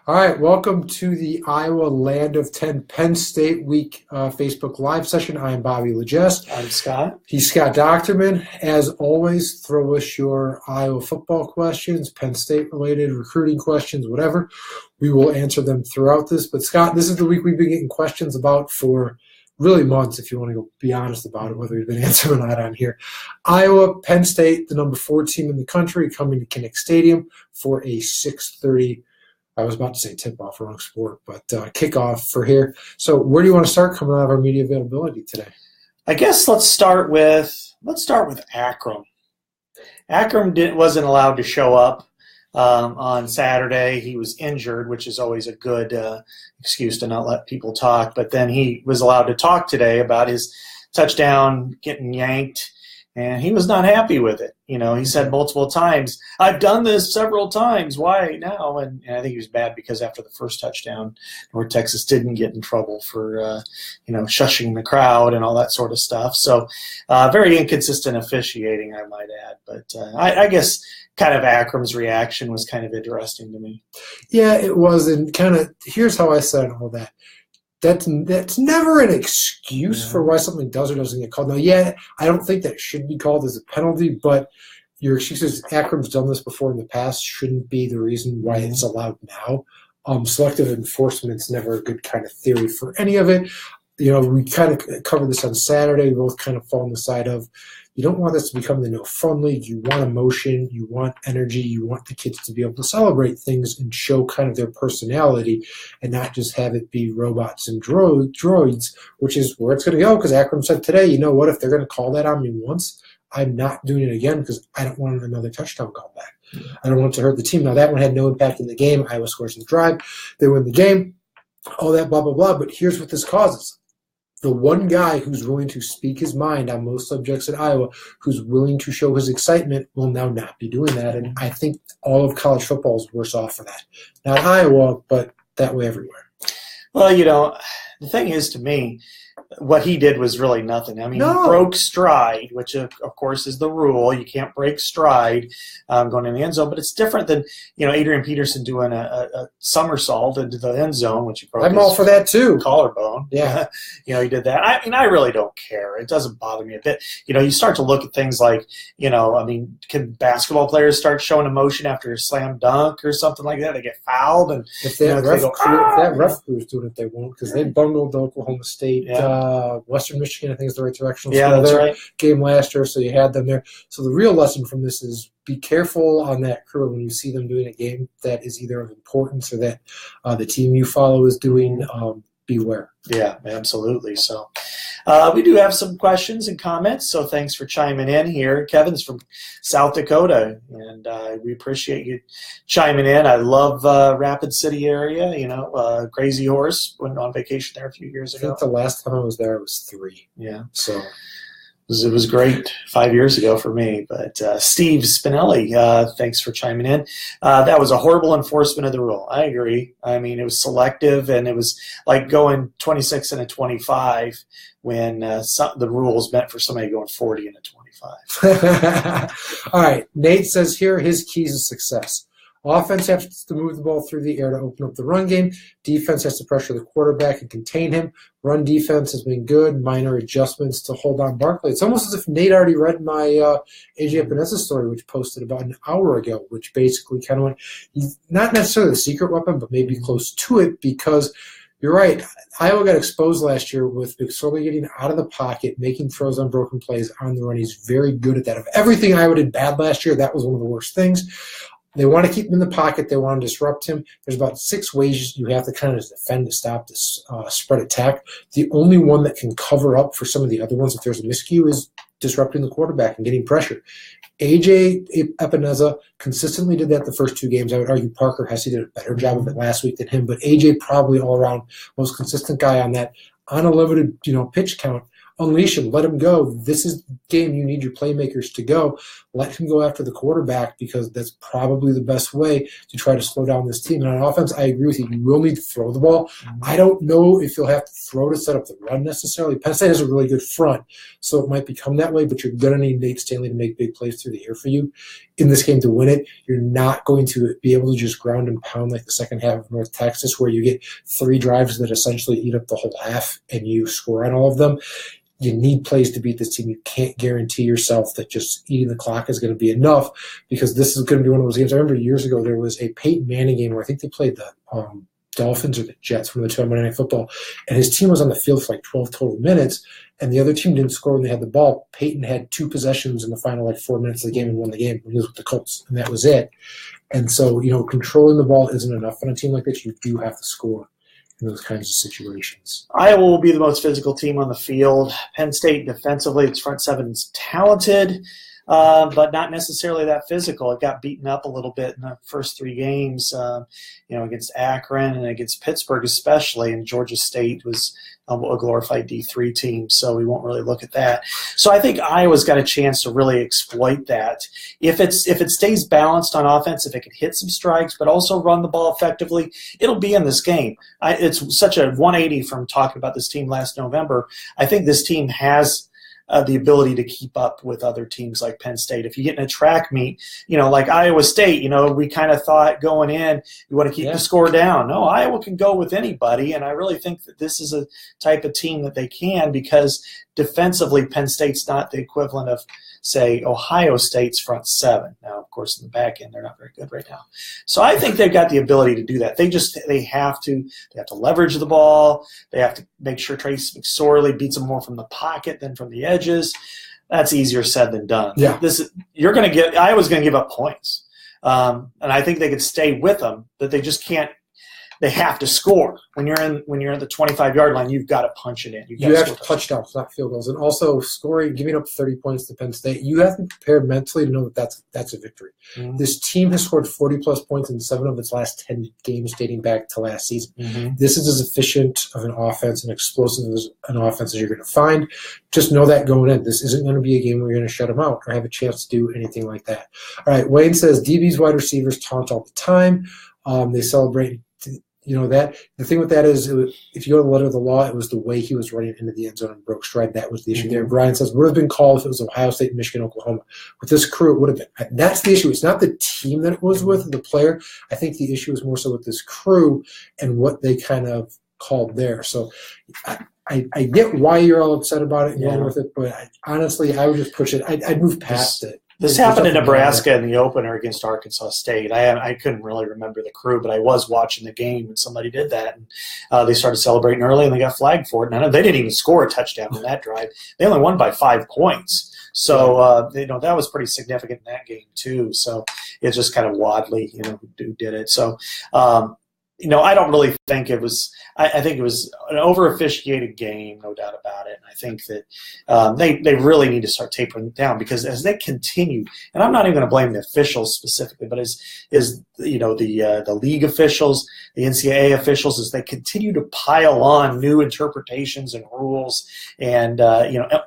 All right, welcome to the Iowa Land of 10 Penn State Week Facebook Live session. I'm Bobby Gesse. I'm Scott. He's Scott Dochterman. As always, throw us your Iowa football questions, Penn State related, recruiting questions, whatever. We will answer them throughout this. But Scott, this is the week we've been getting questions about for really months, if you want to go be honest about it, whether we've been answering or not on here. Iowa, Penn State, the number 4 team in the country, coming to Kinnick Stadium for a 6:30. I was about to say tip-off, wrong sport, but kickoff for here. So where do you want to start coming out of our media availability today? I guess let's start with Akram. Akram wasn't allowed to show up on Saturday. He was injured, which is always a good excuse to not let people talk. But then he was allowed to talk today about his touchdown getting yanked, and he was not happy with it. You know, he said multiple times, "I've done this several times. Why now?" And I think he was mad because after the first touchdown, North Texas didn't get in trouble for, shushing the crowd and all that sort of stuff. So very inconsistent officiating, I might add. But I guess kind of Akram's reaction was kind of interesting to me. Yeah, it was. And kind of here's how I said all that. That's never an excuse for why something does or doesn't get called. Now, yeah, I don't think that should be called as a penalty, but your excuses, Akram's done this before in the past, shouldn't be the reason why it's allowed now. Selective enforcement's never a good kind of theory for any of it. You know, we kind of covered this on Saturday. We both kind of fall on the side of you don't want this to become the no fun league. You want emotion, you want energy, you want the kids to be able to celebrate things and show kind of their personality and not just have it be robots and droids, which is where it's going to go. Because Akram said today, you know what, if they're going to call that on me once, I'm not doing it again because I don't want another touchdown call back. I don't want it to hurt the team. Now, that one had no impact in the game. Iowa scores in the drive. They win the game, all that blah, blah, blah. But here's what this causes. The one guy who's willing to speak his mind on most subjects at Iowa, who's willing to show his excitement, will now not be doing that. And I think all of college football is worse off for that. Not Iowa, but that way everywhere. Well, the thing is, to me, what he did was really nothing. I mean, No. He broke stride, which, of course, is the rule. You can't break stride going in the end zone. But it's different than, Adrian Peterson doing a somersault into the end zone, which he broke I'm all for that, too. Collarbone. Yeah. He did that. I really don't care. It doesn't bother me a bit. You start to look at things like, can basketball players start showing emotion after a slam dunk or something like that? They get fouled. And if that ref crew is doing it, they won't because they bungled the Oklahoma State, Western Michigan, I think is the right direction. That's right. Game last year, so you had them there. So the real lesson from this is be careful on that crew when you see them doing a game that is either of importance or that the team you follow is doing. Beware. Yeah, absolutely. So we do have some questions and comments, so thanks for chiming in here. Kevin's from South Dakota, and we appreciate you chiming in. I love Rapid City area, Crazy Horse. Went on vacation there a few years ago. I think the last time I was there was 3. Yeah. So it was great 5 years ago for me. But Steve Spinelli, thanks for chiming in. That was a horrible enforcement of the rule. I agree. I mean, it was selective, and it was like going 26 and a 25 when the rules meant for somebody going 40 and a 25. All right. Nate says here his keys to success. Offense has to move the ball through the air to open up the run game. Defense has to pressure the quarterback and contain him. Run defense has been good. Minor adjustments to hold on Barkley. It's almost as if Nate already read my AJ Epinesa story, which posted about an hour ago, which basically kind of went, he's not necessarily the secret weapon, but maybe close to it because you're right. Iowa got exposed last year with McSorley getting out of the pocket, making throws on broken plays on the run. He's very good at that. Of everything Iowa did bad last year, that was one of the worst things. They want to keep him in the pocket. They want to disrupt him. There's about 6 ways you have to kind of defend to stop this spread attack. The only one that can cover up for some of the other ones if there's a miscue is disrupting the quarterback and getting pressure. AJ Epinesa consistently did that the first 2 games. I would argue Parker Hesse did a better job of it last week than him, but AJ probably all around most consistent guy on that. On a limited pitch count, unleash him, let him go. This is the game you need your playmakers to go. Let him go after the quarterback because that's probably the best way to try to slow down this team. And on offense, I agree with you. You will need to throw the ball. I don't know if you'll have to throw to set up the run necessarily. Penn State has a really good front, so it might become that way, but you're going to need Nate Stanley to make big plays through the air for you. in this game to win it. You're not going to be able to just ground and pound like the second half of North Texas, where you get 3 drives that essentially eat up the whole half and you score on all of them. You need plays to beat this team. You can't guarantee yourself that just eating the clock is going to be enough, because this is going to be one of those games. I remember years ago there was a Peyton Manning game where I think they played the Dolphins or the Jets from the 2 on Monday Night Football, and his team was on the field for like 12 total minutes, and the other team didn't score when they had the ball. Peyton had 2 possessions in the final 4 minutes of the game and won the game when he was with the Colts, and that was it. And so, controlling the ball isn't enough on a team like this. You do have to score in those kinds of situations. Iowa will be the most physical team on the field. Penn State defensively, its front seven is talented, but not necessarily that physical. It got beaten up a little bit in the first 3 games, against Akron and against Pittsburgh especially, and Georgia State was a glorified D3 team, so we won't really look at that. So I think Iowa's got a chance to really exploit that. If it stays balanced on offense, if it can hit some strikes but also run the ball effectively, it'll be in this game. It's such a 180 from talking about this team last November. I think this team has the ability to keep up with other teams like Penn State. If you get in a track meet, like Iowa State, we kind of thought going in, you want to keep the score down. No, Iowa can go with anybody, and I really think that this is a type of team that they can, because defensively Penn State's not the equivalent of, say, Ohio State's front seven. Now, of course, in the back end, they're not very good right now. So I think they've got the ability to do that. They have to leverage the ball. They have to make sure Trace McSorley beats them more from the pocket than from the edges. That's easier said than done. Yeah. Iowa's going to give up points. And I think they could stay with them, but they just can't. They have to score. When you're at the 25-yard line, you've got to punch it in. You have to touchdowns, not field goals. And also giving up 30 points to Penn State, you have to be prepared mentally to know that that's a victory. Mm-hmm. This team has scored 40-plus points in 7 of its last 10 games dating back to last season. Mm-hmm. This is as efficient of an offense and explosive as an offense as you're going to find. Just know that going in. This isn't going to be a game where you're going to shut them out or have a chance to do anything like that. All right, Wayne says, DB's wide receivers taunt all the time. They celebrate – that the thing with that is, if you go to the letter of the law, it was the way he was running into the end zone and broke stride. That was the issue there. Brian says, would have been called if it was Ohio State, Michigan, Oklahoma. With this crew, it would have been. That's the issue. It's not the team that it was with, the player. I think the issue is more so with this crew and what they kind of called there. So I get why you're all upset about it and going with it, but honestly, I would just push it. I'd move past it. This happened in Nebraska in the opener against Arkansas State. I couldn't really remember the crew, but I was watching the game when somebody did that. And they started celebrating early, and they got flagged for it. And they didn't even score a touchdown in that drive. They only won by 5 points. So, that was pretty significant in that game, too. So it's just kind of Wadley, who did it. So, I don't really think it was – I think it was an over-officiated game, no doubt about it. And I think that they really need to start tapering it down, because as they continue – and I'm not even going to blame the officials specifically, but as the league officials, the NCAA officials, as they continue to pile on new interpretations and rules and,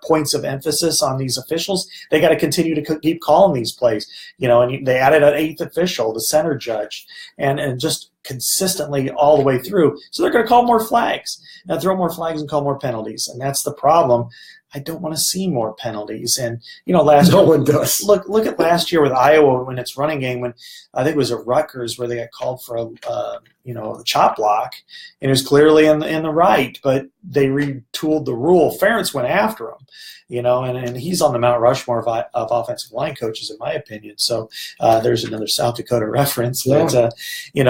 points of emphasis on these officials, they got to continue to keep calling these plays. And they added an 8th official, the center judge, and just consistently all the way through. So they're going to call more flags and throw more flags and call more penalties. And that's the problem. I don't want to see more penalties. And, last no year, one does. Look at last year with Iowa when its running game, when I think it was at Rutgers where they got called for a chop block, and it was clearly in the right, but they retooled the rule. Ferentz went after him, and he's on the Mount Rushmore of offensive line coaches, in my opinion. So there's another South Dakota reference. But,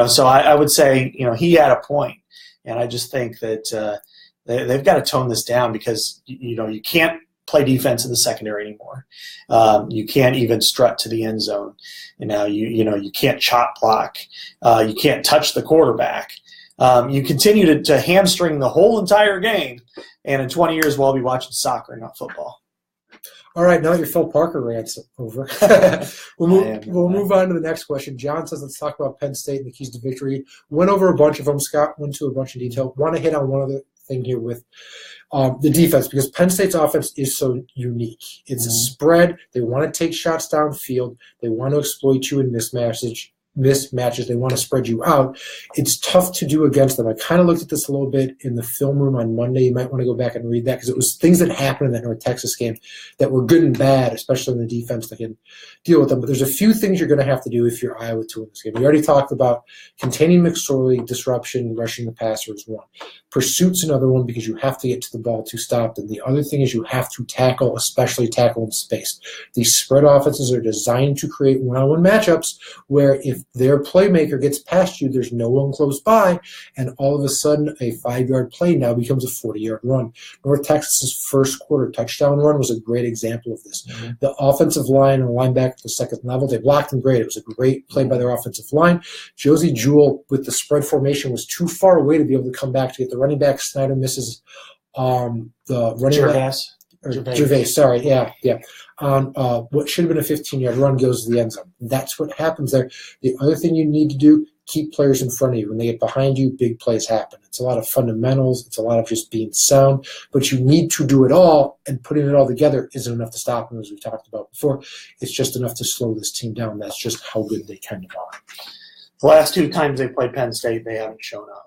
so I would say, he had a point. And I just think that they've got to tone this down, because, you can't play defense in the secondary anymore. You can't even strut to the end zone. And now you can't chop block. You can't touch the quarterback. You continue to hamstring the whole entire game, and in 20 years we'll all be watching soccer and not football. All right, now that your Phil Parker rant's over, we'll move on to the next question. John says, let's talk about Penn State and the keys to victory. Went over a bunch of them. Scott went to a bunch of detail. Want to hit on one other thing here with the defense, because Penn State's offense is so unique. It's a spread. They want to take shots downfield. They want to exploit you in mismatches. mismatches. They want to spread you out. It's tough to do against them. I kind of looked at this a little bit in the film room on Monday. You might want to go back and read that because it was things that happened in that North Texas game that were good and bad, especially in the defense that can deal with them. But there's a few things you're going to have to do if you're Iowa to win this game. We already talked about containing McSorley, disruption, rushing the passer is one. Pursuit's another one because you have to get to the ball to stop them. The other thing is you have to tackle, especially tackle in space. These spread offenses are designed to create one-on-one matchups where if their playmaker gets past you, there's no one close by, and all of a sudden a 5-yard play now becomes a 40-yard run. North Texas's first quarter touchdown run was a great example of this. Mm-hmm. The offensive line and linebacker at the second level, they blocked them great. It was a great play by their offensive line. Josie Jewell with the spread formation was too far away to be able to come back to get the running back. Snyder misses the running back. Gervais, sorry, yeah. On what should have been a 15-yard run goes to the end zone. That's what happens there. The other thing you need to do, keep players in front of you. When they get behind you, big plays happen. It's a lot of fundamentals. It's a lot of just being sound. But you need to do it all, and putting it all together isn't enough to stop them, as we've talked about before. It's just enough to slow this team down. That's just how good they kind of are. The last 2 times they played Penn State, they haven't shown up.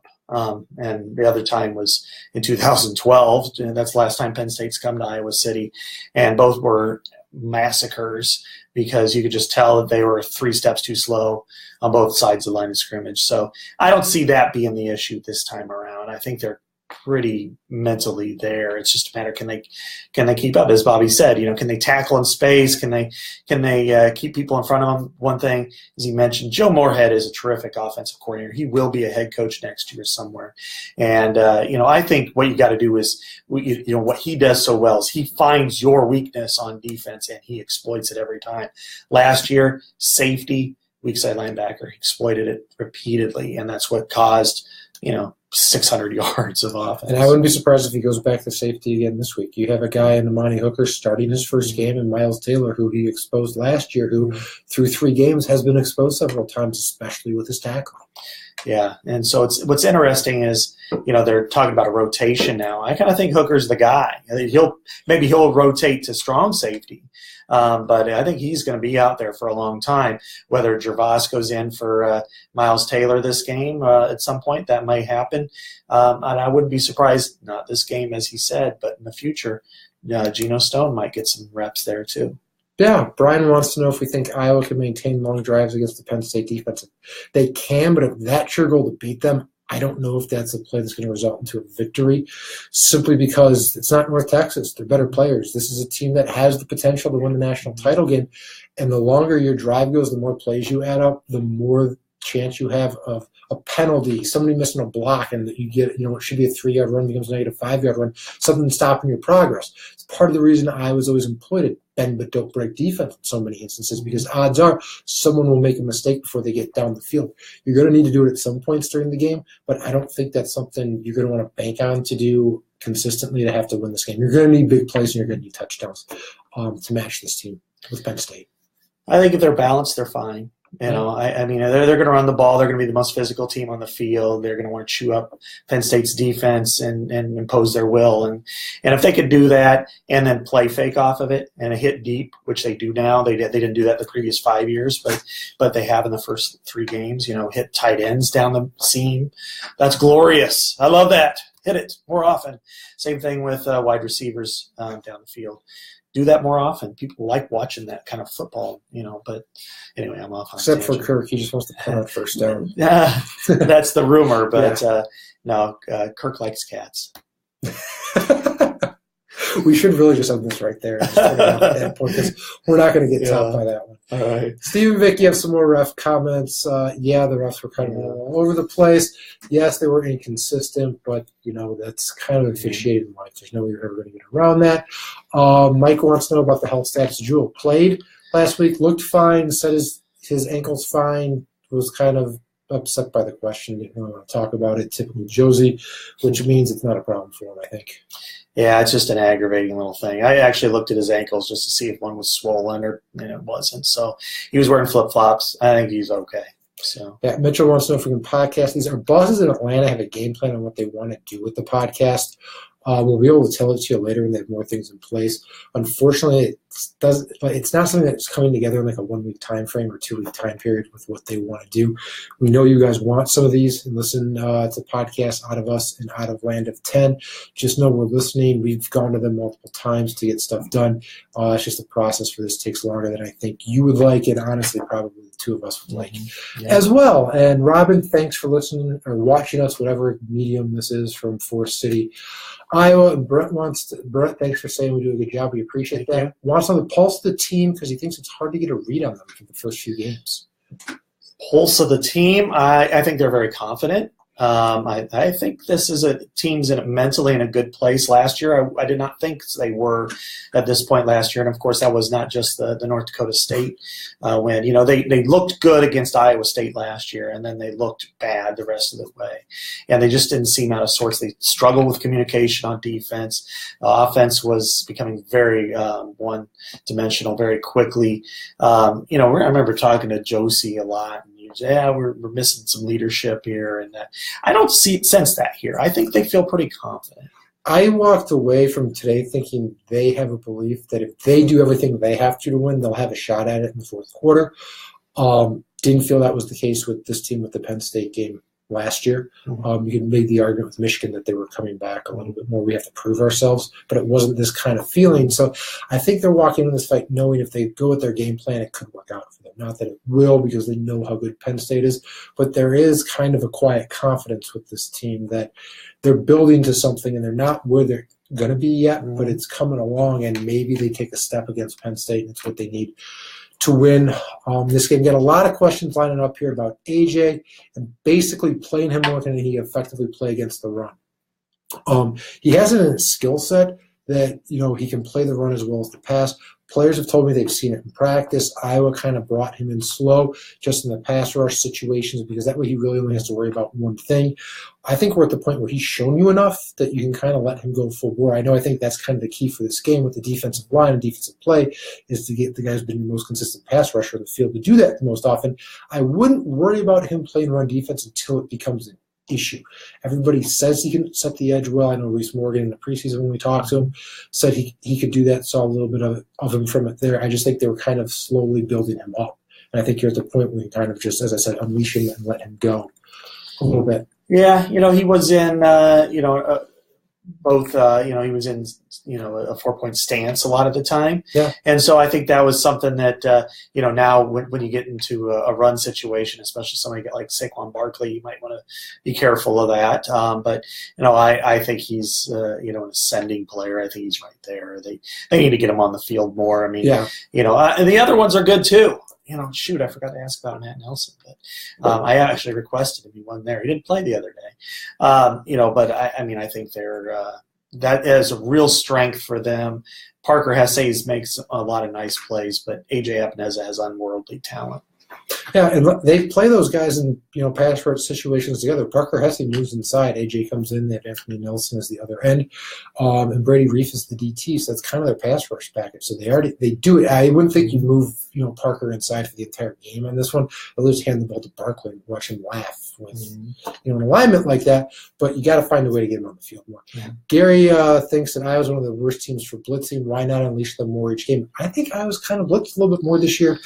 And the other time was in 2012. That's the last time Penn State's come to Iowa City. And both were massacres because you could just tell that they were 3 steps too slow on both sides of the line of scrimmage. So I don't see that being the issue this time around. I think they're pretty mentally there. It's just a matter, can they keep up? As Bobby said, can they tackle in space? Can they keep people in front of them? One thing, as he mentioned, Joe Moorhead is a terrific offensive coordinator. He will be a head coach next year somewhere. And I think what you got to do is, what he does so well is he finds your weakness on defense and he exploits it every time. Last year, safety, weak side linebacker, he exploited it repeatedly, and that's what caused 600 yards of offense. And I wouldn't be surprised if he goes back to safety again this week. You have a guy in Amani Hooker starting his first game, and Miles Taylor, who he exposed last year, who through 3 games has been exposed several times, especially with his tackle. Yeah, and so what's interesting is, they're talking about a rotation now. I kind of think Hooker's the guy. He'll rotate to strong safety. But I think he's going to be out there for a long time. Whether Gervais goes in for Miles Taylor this game at some point, that may happen. And I wouldn't be surprised, not this game as he said, but in the future, Geno Stone might get some reps there too. Yeah, Brian wants to know if we think Iowa can maintain long drives against the Penn State defense. They can, but if that's your goal to beat them, I don't know if that's a play that's going to result into a victory, simply because it's not North Texas. They're better players. This is a team that has the potential to win the national title game, and the longer your drive goes, the more plays you add up, the more chance you have of a penalty, somebody missing a block, and you get, it should be a 3-yard run becomes a negative 5-yard run, something stopping your progress. It's part of the reason I was always employed at bend but don't break defense in so many instances, because odds are someone will make a mistake before they get down the field. You're going to need to do it at some points during the game, but I don't think that's something you're going to want to bank on to do consistently to have to win this game. You're going to need big plays and you're going to need touchdowns to match this team with Penn State. I think if they're balanced, they're fine. I mean, they're going to run the ball. They're going to be the most physical team on the field. They're going to want to chew up Penn State's defense and impose their will. And if they could do that and then play fake off of it and hit deep, which they do now, they didn't do that the previous 5 years, but they have in the first 3 games. Hit tight ends down the seam. That's glorious. I love that. Hit it more often. Same thing with wide receivers down the field. Do that more often. People like watching that kind of football, but anyway, I'm off on Except for Kirk. He just wants to punt on first down. That's the rumor, but no, Kirk likes cats. We should really just end this right there. Just at that point, because we're not going to get topped by that one. All right. Steve and Vic, you have some more ref comments. The refs were kind of all over the place. Yes, they were inconsistent, but, that's kind of officiated in life. There's no way you're ever going to get around that. Mike wants to know about the health status. Jewell played last week, looked fine, said his ankle's fine, was kind of upset by the question, didn't really want to talk about it. Typical Josie, which means it's not a problem for him, I think. Yeah, it's just an aggravating little thing. I actually looked at his ankles just to see if one was swollen and it wasn't. So he was wearing flip-flops. I think he's okay. So yeah, Mitchell wants to know if we can podcast these. Our bosses in Atlanta have a game plan on what they want to do with the podcast. We'll be able to tell it to you later when they have more things in place. Unfortunately, but it's not something that's coming together in like a 1 week time frame or 2 week time period with what they want to do. We know you guys want some of these and listen to podcasts out of us and out of Land of 10. Just know we're listening. We've gone to them multiple times to get stuff done. It's just the process for this takes longer than I think you would like, and honestly, probably the two of us would like as well. And Robin, thanks for listening or watching us, whatever medium this is, from Forest City, Iowa. And Brett, thanks for saying we do a good job. We appreciate that. Wants on the pulse of the team because he thinks it's hard to get a read on them for the first few games. Pulse of the team, I think they're very confident. I think this is a team's mentally in a good place. Last year, I did not think they were at this point last year, and of course, that was not just the North Dakota State win. They looked good against Iowa State last year, and then they looked bad the rest of the way, and they just didn't seem out of sorts. They struggled with communication on defense. Offense was becoming very one-dimensional very quickly. I remember talking to Josie a lot. We're missing some leadership here, and I don't sense that here. I think they feel pretty confident. I walked away from today thinking they have a belief that if they do everything they have to win, they'll have a shot at it in the fourth quarter. Didn't feel that was the case with this team with the Penn State game last year. You could make the argument with Michigan that they were coming back a little bit more. We have to prove ourselves, but it wasn't this kind of feeling. So I think they're walking into this fight knowing if they go with their game plan, it could work out for them. Not that it will, because they know how good Penn State is, but there is kind of a quiet confidence with this team that they're building to something, and they're not where they're going to be yet, but it's coming along, and maybe they take a step against Penn State, and it's what they need to win this game. Get a lot of questions lining up here about AJ and basically playing him more than he effectively play against the run. He has a skill set that, he can play the run as well as the pass. Players have told me they've seen it in practice. Iowa kind of brought him in slow just in the pass rush situations because that way he really only has to worry about one thing. I think we're at the point where he's shown you enough that you can kind of let him go full bore. I think that's kind of the key for this game with the defensive line and defensive play is to get the guys who's been the most consistent pass rusher on the field to do that the most often. I wouldn't worry about him playing run defense until it becomes an issue. Everybody says he can set the edge well. I know Reese Morgan in the preseason when we talked to him said he could do that, saw a little bit of him from it there. I just think they were kind of slowly building him up. And I think you're at the point where you kind of just, as I said, unleash him and let him go a little bit. Yeah, he was in, both, he was in, a 4-point stance a lot of the time. Yeah. And so I think that was something that, now when you get into a run situation, especially somebody like Saquon Barkley, you might want to be careful of that. But, I think he's, an ascending player. I think he's right there. They need to get him on the field more. And the other ones are good too. I forgot to ask about Matt Nelson, but I actually requested him. He wasn't there. He didn't play the other day. But I think that is a real strength for them. Parker Hesse makes a lot of nice plays, but AJ Epineza has unworldly talent. Yeah, and they play those guys in pass rush situations together. Parker Hesse moves inside, AJ comes in. They have Anthony Nelson as the other end, and Brady Reef is the DT. So that's kind of their pass rush package. So they do it. I wouldn't think you'd move Parker inside for the entire game on this one. They'll just hand the ball to Barkley and watch him laugh with an alignment like that. But you got to find a way to get him on the field more. Yeah. Gary thinks that Iowa's one of the worst teams for blitzing. Why not unleash them more each game? I think Iowa's kind of blitzed a little bit more this year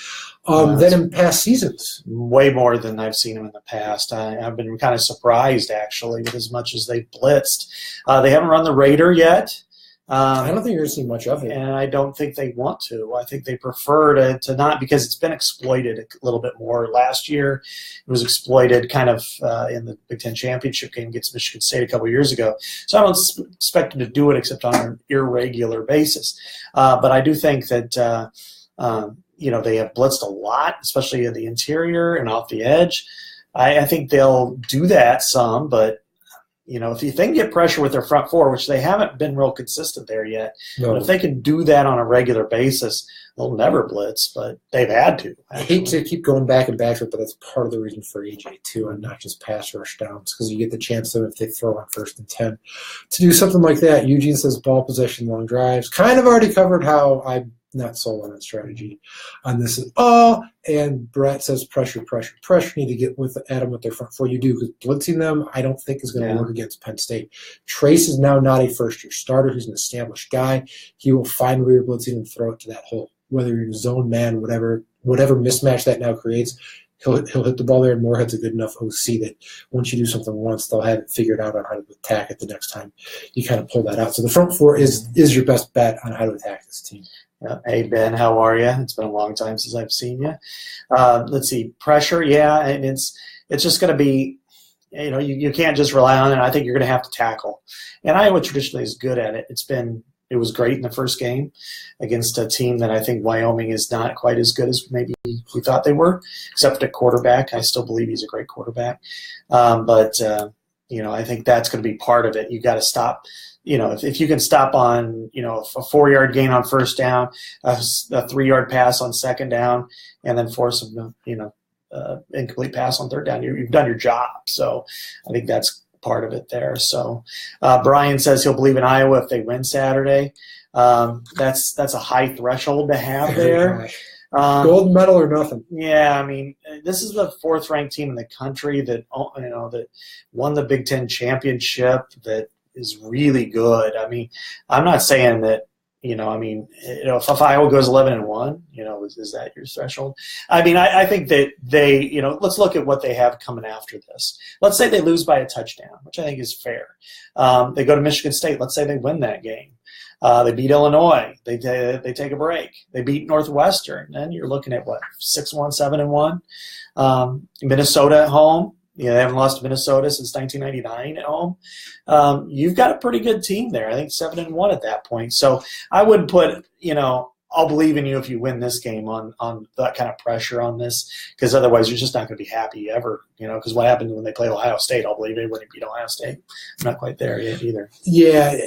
than in past seasons. Way more than I've seen them in the past. I've been kind of surprised, actually, with as much as they've blitzed. They haven't run the Raider yet. I don't think you're going to see much of it. And I don't think they want to. I think they prefer to not, because it's been exploited a little bit more. Last year, it was exploited kind of in the Big Ten championship game against Michigan State a couple years ago. So I don't expect them to do it except on an irregular basis. But I do think that they have blitzed a lot, especially in the interior and off the edge. I think they'll do that some, but if they can get pressure with their front four, which they haven't been real consistent there yet, but if they can do that on a regular basis, they'll never blitz, but they've had to. I hate to keep going back and back, but that's part of the reason for AJ too, and not just pass rush downs, because you get the chance of, if they throw on 1st and 10, to do something like that. Eugene says ball possession, long drives. Kind of already covered how I not sold on that strategy on this at all. And Brett says pressure. Need to get at them with their front four. You do, because blitzing them, I don't think is going to work against Penn State. Trace is now not a first-year starter. He's an established guy. He will find where you're blitzing and throw it to that hole. Whether you're zone man, whatever mismatch that now creates, he'll hit the ball there, and Moorhead's a good enough OC that once you do something once, they'll have it figured out on how to attack it the next time you kind of pull that out. So the front four is your best bet on how to attack this team. Hey, Ben, how are you? It's been a long time since I've seen you. Let's see. Pressure, and it's just going to be, you can't just rely on it. I think you're going to have to tackle. And Iowa traditionally is good at it. It was great in the first game against a team that I think Wyoming is not quite as good as maybe we thought they were, except at quarterback. I still believe he's a great quarterback. But I think that's going to be part of it. You got to stop. If you can stop on, a 4-yard gain on first down, a 3-yard pass on second down, and then force them to, incomplete pass on third down, you've done your job. So I think that's part of it there. So Brian says he'll believe in Iowa if they win Saturday. That's a high threshold to have there. Gold medal or nothing. Yeah, I mean, this is the 4th-ranked team in the country that that won the Big Ten championship. That is really good. I mean, I'm not saying that. If Iowa goes 11-1, is that your threshold? I mean, I think that they, let's look at what they have coming after this. Let's say they lose by a touchdown, which I think is fair. They go to Michigan State. Let's say they win that game. They beat Illinois. They take a break. They beat Northwestern. Then you're looking at 6-1, 7-1. Minnesota at home. They haven't lost to Minnesota since 1999 at home. You've got a pretty good team there. I think 7-1 at that point. So I would put, I'll believe in you if you win this game on that kind of pressure on this, because otherwise you're just not going to be happy ever. Because what happened when they play Ohio State? I'll believe it when they beat Ohio State. I'm not quite there yet either. Yeah.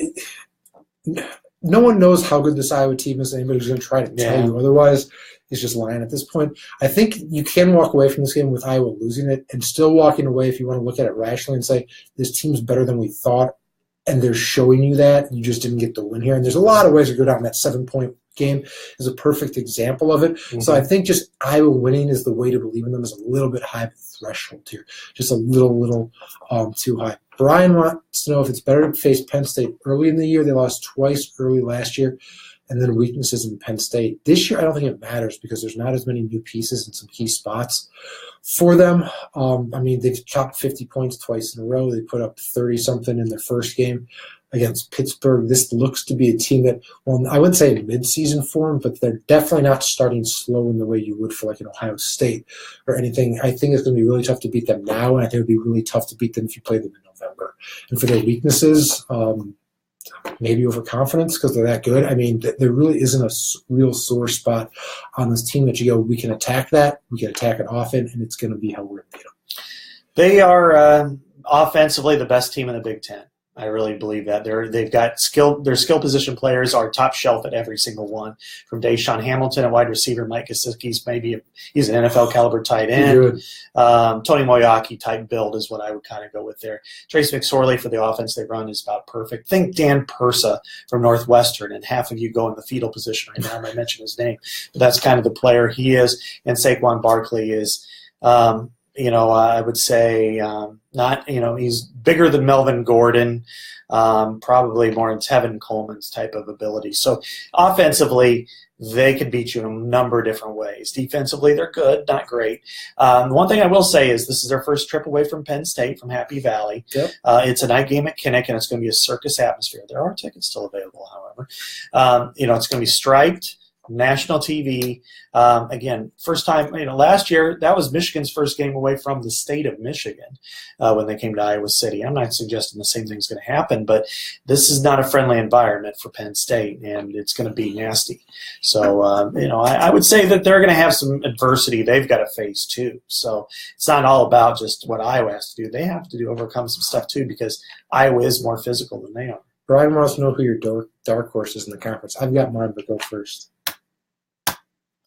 No one knows how good this Iowa team is. Anybody's going to try to tell you. Otherwise, it's just lying at this point. I think you can walk away from this game with Iowa losing it and still walking away, if you want to look at it rationally and say, this team's better than we thought, and they're showing you that. You just didn't get the win here. And there's a lot of ways to go down. That 7-point game is a perfect example of it. Mm-hmm. So I think just Iowa winning is the way to believe in them, is a little bit high threshold here. Just a little too high. Brian wants to know if it's better to face Penn State early in the year. They lost twice early last year, and then weaknesses in Penn State. This year, I don't think it matters because there's not as many new pieces in some key spots for them. They've chopped 50 points twice in a row. They put up 30-something in their first game against Pittsburgh. This looks to be a team that, well, I wouldn't say mid-season form, but they're definitely not starting slow in the way you would for like an Ohio State or anything. I think it's going to be really tough to beat them now, and I think it would be really tough to beat them if you play them in November. And for their weaknesses, maybe overconfidence because they're that good. I mean, there really isn't a real sore spot on this team that you go, we can attack that, we can attack it often, and it's going to be how we're going to beat them. They are offensively the best team in the Big Ten. I really believe that. They've got their skill position players are top shelf at every single one. From Deshaun Hamilton, a wide receiver, Mike Gesicki's he's an NFL caliber tight end. Tony Moyaki type build is what I would kind of go with there. Trace McSorley for the offense they run is about perfect. Think Dan Persa from Northwestern, and half of you go in the fetal position right now. I might mention his name, but that's kind of the player he is. And Saquon Barkley is. I would say he's bigger than Melvin Gordon, probably more in Tevin Coleman's type of ability. So offensively, they can beat you in a number of different ways. Defensively, they're good, not great. One thing I will say is this is their first trip away from Penn State, from Happy Valley. Yep. It's a night game at Kinnick, and it's going to be a circus atmosphere. There are tickets still available, however. It's going to be striped. National TV. Again, first time, last year, that was Michigan's first game away from the state of Michigan when they came to Iowa City. I'm not suggesting the same thing's going to happen, but this is not a friendly environment for Penn State, and it's going to be nasty. So, I would say that they're going to have some adversity they've got to face too. So it's not all about just what Iowa has to do. They have to overcome some stuff too, because Iowa is more physical than they are. Brian wants to know who your dark horse is in the conference. I've got mine, but go first.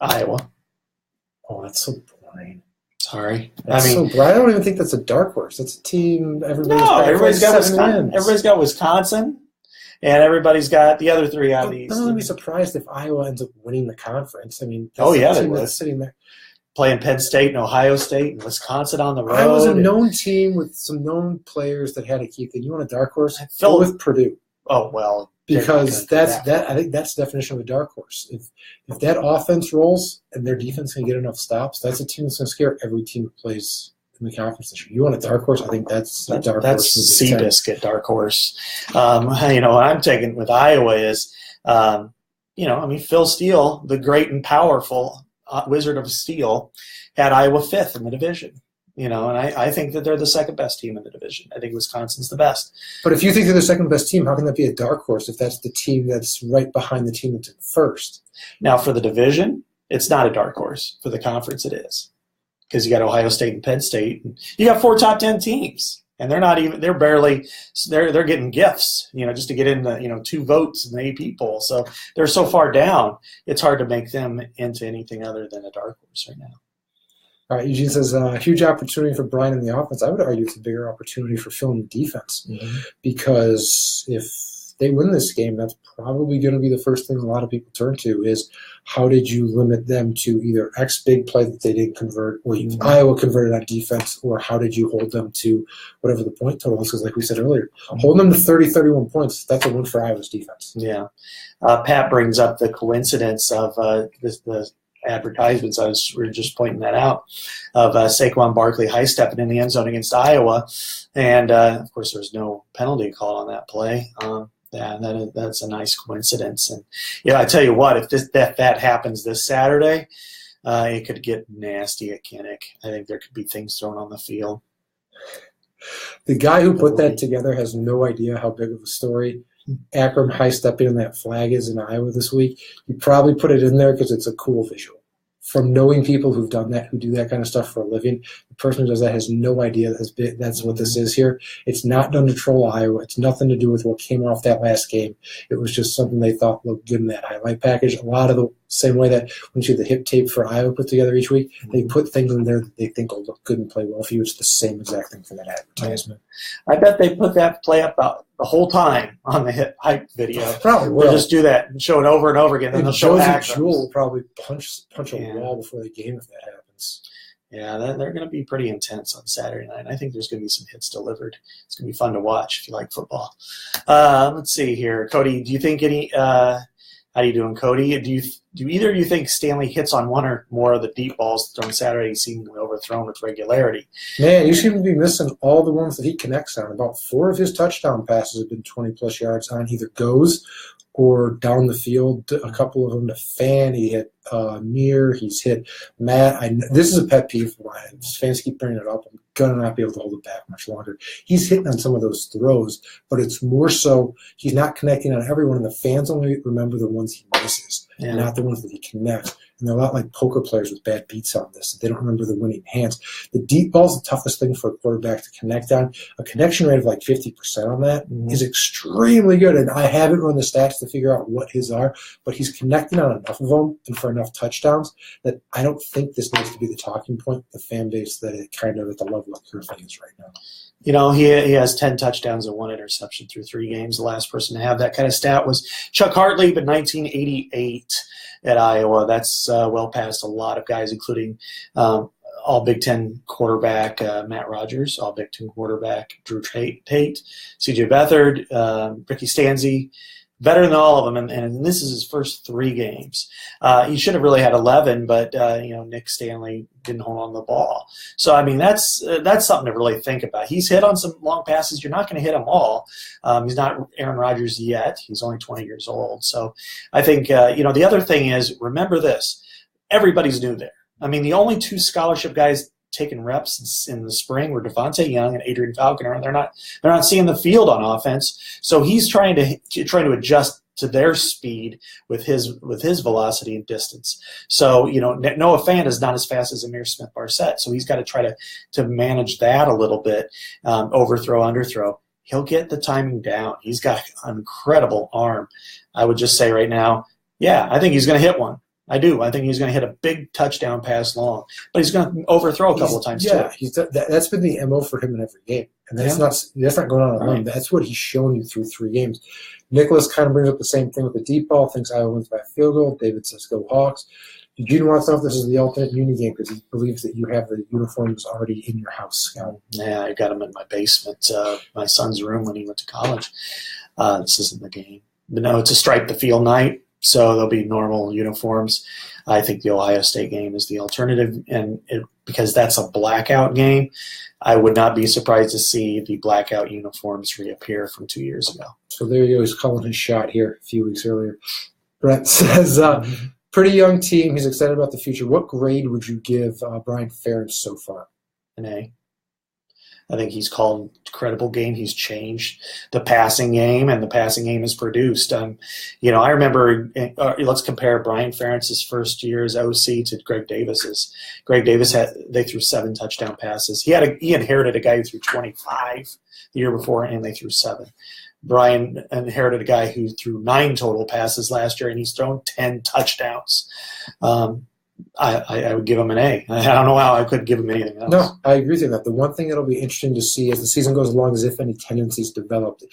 Iowa. Oh, that's so boring. Sorry. So boring. I don't even think that's a dark horse. That's a team everybody's got Wisconsin. Everybody's got Wisconsin. And everybody's got the other three out of the East. I'm going to be surprised if Iowa ends up winning the conference. I mean, they team would. that's sitting there. Playing Penn State and Ohio State and Wisconsin on the road. Iowa's a known team with some known players that had a key thing. You want a dark horse? Go with Purdue. Oh, well. Because I think that's the definition of a dark horse. If that offense rolls and their defense can get enough stops, that's a team that's going to scare every team that plays in the conference this year. You want a dark horse? I think that's a dark horse. That's Seabiscuit dark horse. What I'm taking with Iowa is, Phil Steele, the great and powerful Wizard of Steel, had Iowa 5th in the division. And I think that they're the second best team in the division. I think Wisconsin's the best. But if you think they're the second best team, how can that be a dark horse if that's the team that's right behind the team that's in first? Now, for the division, it's not a dark horse. For the conference, it is. Because you got Ohio State and Penn State. And you got 4 top 10 teams. And they're getting gifts, just to get in the, 2 votes in the AP poll. So they're so far down, it's hard to make them into anything other than a dark horse right now. All right, Eugene says, huge opportunity for Brian in the offense. I would argue it's a bigger opportunity for Phil in the defense because if they win this game, that's probably going to be the first thing a lot of people turn to is how did you limit them to either X big play that they didn't convert or Iowa converted on defense, or how did you hold them to whatever the point total is? Because like we said earlier, holding them to 30, 31 points, that's a win for Iowa's defense. Yeah. Pat brings up the coincidence of the advertisements. We were just pointing that out of Saquon Barkley high-stepping in the end zone against Iowa. And, of course, there was no penalty call on that play. That's a nice coincidence. And, I tell you what, if that happens this Saturday, it could get nasty at Kinnick. I think there could be things thrown on the field. The guy who put that together has no idea how big of a story Akram high-stepping in that flag is in Iowa this week. He probably put it in there because it's a cool visual. From knowing people who've done that, who do that kind of stuff for a living, the person who does that has no idea that's what this is here. It's not done to troll Iowa. It's nothing to do with what came off that last game. It was just something they thought looked good in that highlight package. A lot of the same way that when you see the hip tape for Iowa put together each week, they put things in there that they think will look good and play well for you. It's the same exact thing for that advertisement. I bet they put that play up about the whole time on the hype video. Probably will. They'll just do that and show it over and over again. Then they'll show Jewel will probably punch a wall before the game if that happens. Yeah, they're going to be pretty intense on Saturday night. I think there's going to be some hits delivered. It's going to be fun to watch if you like football. Let's see here. Cody, do you think any how are you doing, Cody? Do either of you think Stanley hits on one or more of the deep balls thrown Saturday seemingly overthrown with regularity? Man, you seem to be missing all the ones that he connects on. About 4 of his touchdown passes have been 20-plus yards on either goes or down the field. A couple of them to Fan. He hit Mir. He's hit Matt. This is a pet peeve of mine. Fans keep bringing it up. I'm going to not be able to hold it back much longer. He's hitting on some of those throws, but it's more so he's not connecting on everyone, and the fans only remember the ones he misses, not the ones that he connects. And they're a lot like poker players with bad beats on this. They don't remember the winning hands. The deep ball is the toughest thing for a quarterback to connect on. A connection rate of like 50% on that is extremely good. And I haven't run the stats to figure out what his are, but he's connecting on enough of them and for enough touchdowns that I don't think this needs to be the talking point, the fan base that it kind of at the level of Kerfing is right now. You know, he has 10 touchdowns and 1 interception through 3 games. The last person to have that kind of stat was Chuck Hartley, but 1988 at Iowa. That's well past a lot of guys, including all Big Ten quarterback Matt Rogers, all Big Ten quarterback Drew Tate, C.J. Beathard, Ricky Stanzi. Better than all of them, and this is his first 3 games. He should have really had 11, but Nick Stanley didn't hold on to the ball. So I mean, that's something to really think about. He's hit on some long passes. You're not going to hit them all. He's not Aaron Rodgers yet. He's only 20 years old. So I think the other thing is, remember this: everybody's new there. I mean, the only 2 scholarship guys taking reps in the spring were Devontae Young and Adrian Falconer, and they're not seeing the field on offense. So he's trying to adjust to their speed with his velocity and distance. So Noah Fant is not as fast as Amir Smith-Barset, so he's got to try to manage that a little bit, overthrow, underthrow. He'll get the timing down. He's got an incredible arm. I would just say right now, I think he's going to hit one. I do. I think he's going to hit a big touchdown pass long, but he's going to overthrow a couple of times too. Yeah, that's been the MO for him in every game. And that's not going on a limb. That's what he's shown you through 3 games. Nicholas kind of brings up the same thing with the deep ball, thinks Iowa wins by a field goal. David says go Hawks. Eugene wants to know if this is the alternate uni game because he believes that you have the uniforms already in your house, Scott. Yeah, I got them in my basement, my son's room when he went to college. This isn't the game. But no, it's a stripe the field night, so there'll be normal uniforms. I think the Ohio State game is the alternative, and because that's a blackout game, I would not be surprised to see the blackout uniforms reappear from 2 years ago. So there you go. He's calling his shot here a few weeks earlier. Brett says, pretty young team. He's excited about the future. What grade would you give Brian Ferentz so far? An A. I think he's called a credible game. He's changed the passing game, and the passing game is produced. I remember, let's compare Brian Ferentz's first year as OC to Greg Davis's. Greg Davis they threw 7 touchdown passes. He inherited a guy who threw 25 the year before, and they threw 7. Brian inherited a guy who threw 9 total passes last year, and he's thrown 10 touchdowns. I would give him an A. I don't know how I could give him anything else. No, I agree with you on that. The one thing that'll be interesting to see as the season goes along is if any tendencies developed.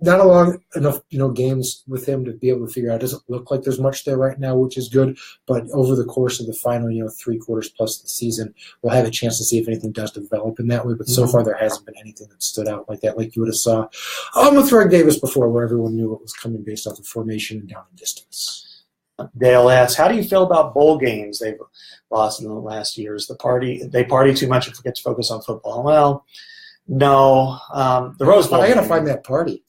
Not a long enough, games with him to be able to figure out. It doesn't look like there's much there right now, which is good. But over the course of the final, 3 quarters plus the season, we'll have a chance to see if anything does develop in that way. But so far, there hasn't been anything that stood out like that, like you would have saw with Greg Davis before, where everyone knew what was coming based off the formation and down and distance. Dale asks, how do you feel about bowl games they've lost in the last years? They party too much and forget to focus on football. Well, no. The Rose Bowl. I got to find that party.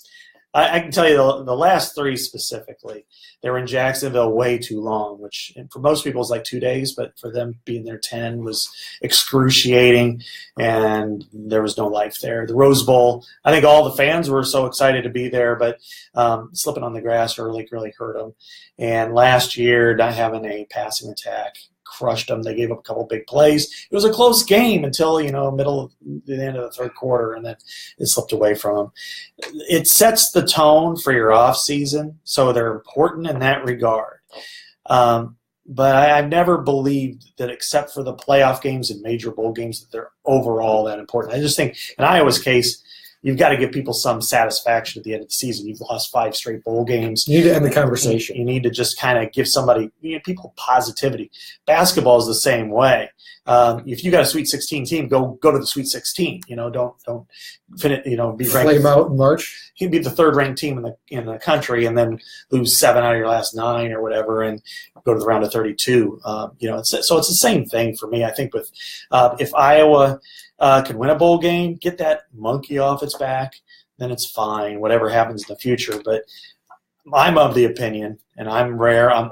I can tell you the last 3 specifically, they were in Jacksonville way too long, which for most people is like 2 days, but for them being there 10 was excruciating, and there was no life there. The Rose Bowl, I think all the fans were so excited to be there, but slipping on the grass early really hurt them. And last year, not having a passing attack crushed them. They gave up a couple big plays. It was a close game until, the end of the 3rd quarter, and then it slipped away from them. It sets the tone for your off season, so they're important in that regard. But I've never believed that except for the playoff games and major bowl games that they're overall that important. I just think in Iowa's case, you've got to give people some satisfaction at the end of the season. You've lost 5 straight bowl games. You need to end the conversation. You need to just kind of give somebody, people positivity. Basketball is the same way. If you got a Sweet 16 team, go to the Sweet 16. Don't finish, be ranked. Flame out in March. He'd be the 3rd ranked team in the country, and then lose 7 out of your last 9 or whatever, and go to the round of 32. So it's the same thing for me. I think with if Iowa can win a bowl game, get that monkey off its back, then it's fine, whatever happens in the future. But I'm of the opinion, and I'm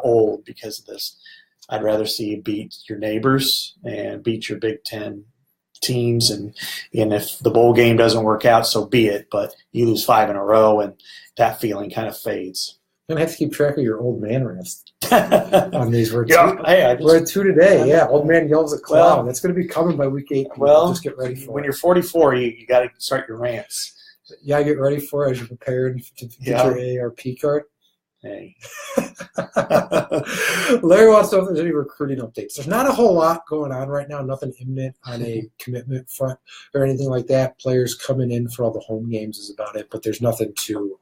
old because of this, I'd rather see you beat your neighbors and beat your Big Ten teams. And if the bowl game doesn't work out, so be it. But you lose 5 in a row, and that feeling kind of fades. You're going to have to keep track of your old man rants on these. We're at 2 today. Yeah, old man yells at clown. Well, that's going to be coming by week 8. Well, just get ready for when you're 44, you got to start your rants. Yeah, get ready for it as you're prepared to get your ARP card. Hey. Larry wants to know if there's any recruiting updates. There's not a whole lot going on right now, nothing imminent on a commitment front or anything like that. Players coming in for all the home games is about it, but there's nothing too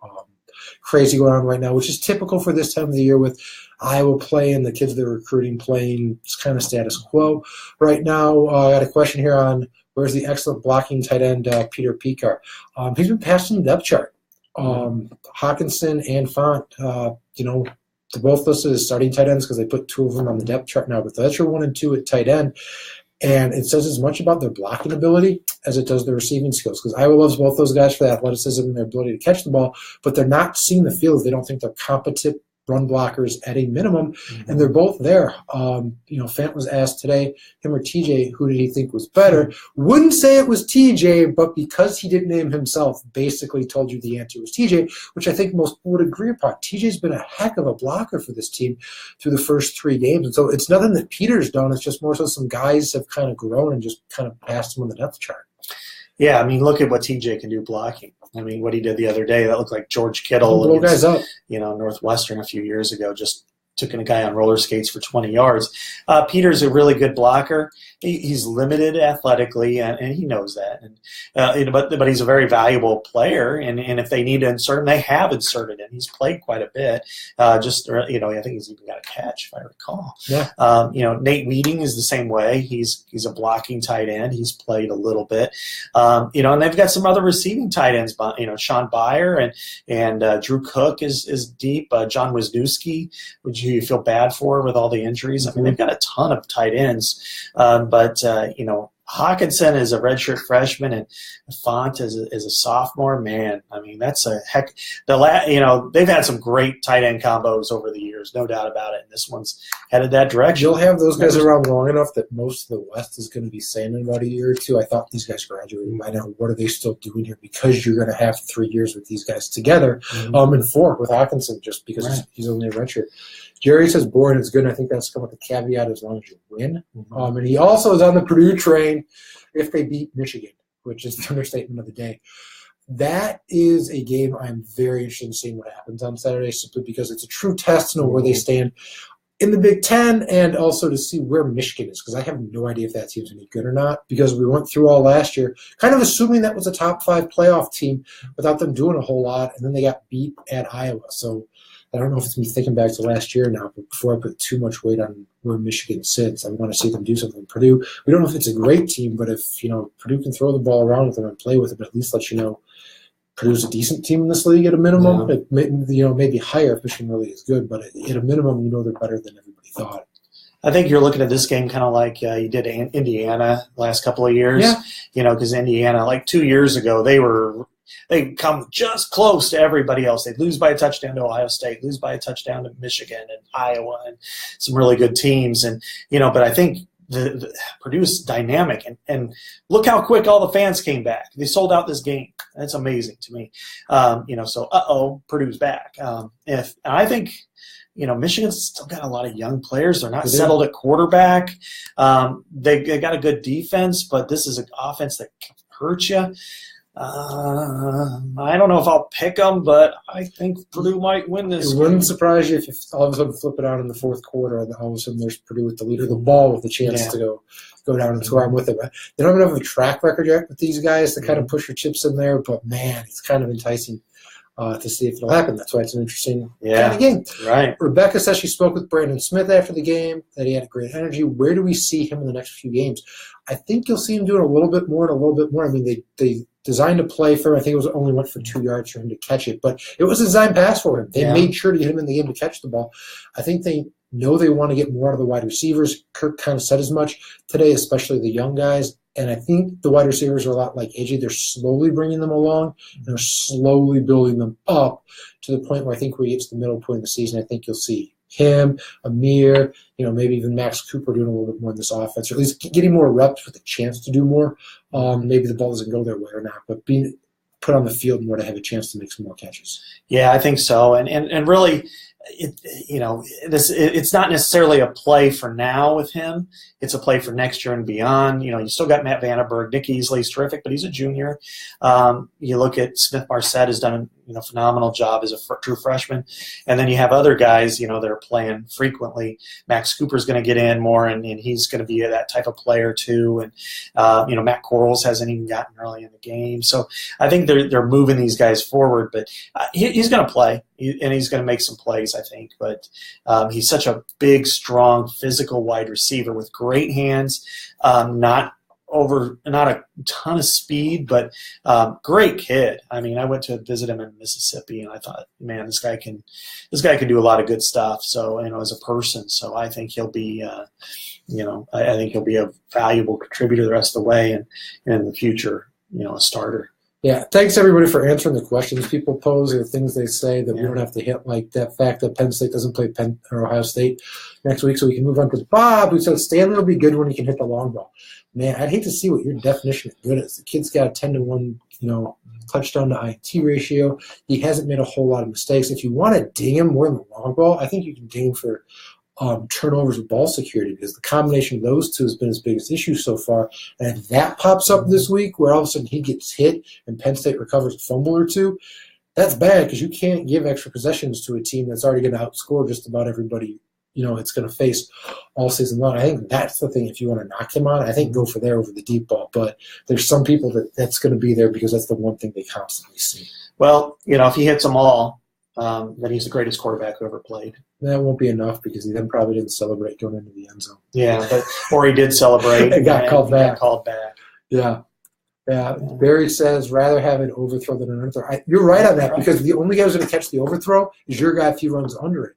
crazy going on right now, which is typical for this time of the year with Iowa playing, the kids they're recruiting playing. It's kind of status quo right now. I got a question here on where's the excellent blocking tight end Peter Picard. He's been passed in the depth chart. Hawkinson and Font, they're both listed as starting tight ends because they put 2 of them on the depth chart now, but that's your 1 and 2 at tight end. And it says as much about their blocking ability as it does their receiving skills, because Iowa loves both those guys for their athleticism and their ability to catch the ball, but they're not seeing the field. They don't think they're competent run blockers at a minimum, and they're both there. Fant was asked today, him or TJ, who did he think was better? Wouldn't say it was TJ, but because he didn't name himself, basically told you the answer was TJ, which I think most would agree upon. TJ's been a heck of a blocker for this team through the first 3 games, and so it's nothing that Peter's done. It's just more so some guys have kind of grown and just kind of passed him on the depth chart. Yeah, look at what TJ can do blocking. What he did the other day, that looked like George Kittle blow guys up. Northwestern a few years ago, just took a guy on roller skates for 20 yards. Peter's a really good blocker. He's limited athletically, and he knows that. But he's a very valuable player, and if they need to insert him, they have inserted him. He's played quite a bit. I think he's even got a catch, if I recall. Yeah. Nate Weeding is the same way. He's a blocking tight end. He's played a little bit. And they've got some other receiving tight ends. Sean Byer and Drew Cook is deep. John Wisniewski, which you feel bad for with all the injuries. I mean, they've got a ton of tight ends. But Hawkinson is a redshirt freshman, and Font is a sophomore. Man, I mean, that's a heck. They've had some great tight end combos over the years, no doubt about it. And this one's headed that direction. You'll have those guys around long enough that most of the West is going to be saying in about a year or two, I thought these guys graduated by now. What are they still doing here? Because you're going to have 3 years with these guys together, and 4 with Hawkinson, just because he's only a redshirt. Jerry says boring is good, and I think that's come with a caveat as long as you win. And he also is on the Purdue train if they beat Michigan, which is the understatement of the day. That is a game I'm very interested in seeing what happens on Saturday, simply because it's a true test to know where they stand in the Big Ten, and also to see where Michigan is, because I have no idea if that team's any good or not, because we went through all last year kind of assuming that was a top 5 playoff team without them doing a whole lot, and then they got beat at Iowa. So I don't know if it's me thinking back to last year now, but before I put too much weight on where Michigan sits, I want to see them do something. Purdue, we don't know if it's a great team, but if Purdue can throw the ball around with them and play with them, at least let you know Purdue's a decent team in this league at a minimum. Yeah. Maybe higher if Michigan really is good, but at a minimum, they're better than everybody thought. I think you're looking at this game kind of like you did in Indiana the last couple of years. Yeah. Because Indiana, like 2 years ago, they come just close to everybody else. They'd lose by a touchdown to Ohio State, lose by a touchdown to Michigan and Iowa and some really good teams. And, but I think the Purdue's dynamic. And look how quick all the fans came back. They sold out this game. That's amazing to me. Purdue's back. I think – Michigan's still got a lot of young players. They're not settled at quarterback. They got a good defense, but this is an offense that can hurt you. I don't know if I'll pick them, but I think Purdue might win this. It wouldn't surprise you if you all of a sudden flip it out in the fourth quarter, and all of a sudden there's Purdue with the leader of the ball with the chance to go down and score. I'm with it. They don't have a track record yet with these guys to kind of push your chips in there, but man, it's kind of enticing to see if it'll happen. That's why it's an interesting kind of game. Right. Rebecca says she spoke with Brandon Smith after the game, that he had great energy. Where do we see him in the next few games? I think you'll see him doing a little bit more and a little bit more. I mean, they designed a play for him. I think it only went for 2 yards for him to catch it, but it was a designed pass for him. They made sure to get him in the game to catch the ball. I think they know they want to get more out of the wide receivers. Kirk kind of said as much today, especially the young guys. And I think the wide receivers are a lot like AJ. They're slowly bringing them along. And they're slowly building them up to the point where I think when we get to the middle point of the season, I think you'll see him, Amir, maybe even Max Cooper doing a little bit more in this offense, or at least getting more reps with a chance to do more. Maybe the ball doesn't go their way or not, but being put on the field more to have a chance to make some more catches. Yeah, I think so. And really, it's not necessarily a play for now with him. It's a play for next year and beyond. You still got Matt Vandenberg. Nick Easley's terrific, but he's a junior. You look at Smith Marset has done a phenomenal job as a true freshman. And then you have other guys, that are playing frequently. Max Cooper's going to get in more, and he's going to be that type of player too. And, Matt Corrals hasn't even gotten early in the game. So I think they're moving these guys forward, but he's going to play, and he's going to make some plays, I think. But he's such a big, strong, physical wide receiver with great hands, not a ton of speed, but great kid. I mean, I went to visit him in Mississippi, and I thought, man, this guy can do a lot of good stuff. So, as a person, so I think he'll be, I think he'll be a valuable contributor the rest of the way, and in the future, a starter. Yeah, thanks everybody for answering the questions people pose or things they say that we don't have to hit, like that fact that Penn State doesn't play Penn or Ohio State next week, so we can move on to Bob, who says Stanley will be good when he can hit the long ball. Man, I'd hate to see what your definition of good is. The kid's got a 10-to-1, touchdown to INT ratio. He hasn't made a whole lot of mistakes. If you want to ding him more in the long ball, I think you can ding him for turnovers with ball security, because the combination of those two has been his biggest issue so far. And if that pops up this week where all of a sudden he gets hit and Penn State recovers a fumble or two, that's bad, because you can't give extra possessions to a team that's already going to outscore just about everybody it's going to face all season long. I think that's the thing. If you want to knock him on, I think go for there over the deep ball. But there's some people that's going to be there because that's the one thing they constantly see. Well, if he hits them all, then he's the greatest quarterback who ever played. That won't be enough because he then probably didn't celebrate going into the end zone. Yeah, or he did celebrate and got called back. Yeah. Yeah. Barry says rather have an overthrow than an underthrow. You're right on that because the only guy who's going to catch the overthrow is your guy if he runs under it.